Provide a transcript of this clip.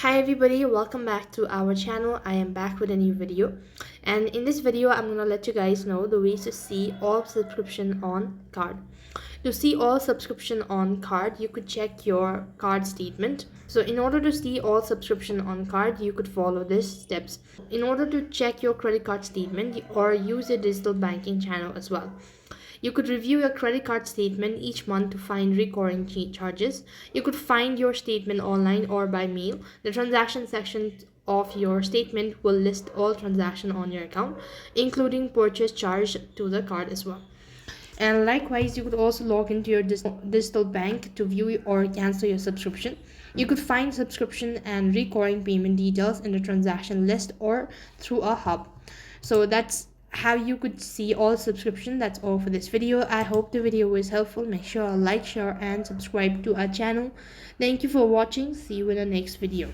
Hi everybody, welcome back to our channel. I am back with a new video, and in this video I'm gonna let you guys know the ways to see all subscription on card. To see all subscription on card, you could check your card statement. So in order to see all subscription on card, you could follow these steps. In order to check your credit card statement or use a digital banking channel as well, you could review your credit card statement each month to find recurring charges. You could find your statement online or by mail. The transaction section of your statement will list all transactions on your account, including purchase charge to the card as well. And likewise, you could also log into your digital bank to view or cancel your subscription. You could find subscription and recurring payment details in the transaction list or through a hub. So that's how you could see all subscription. That's all for this video. I hope the video was helpful. Make sure to like, share and subscribe to our channel. Thank you for watching. See you in the next video.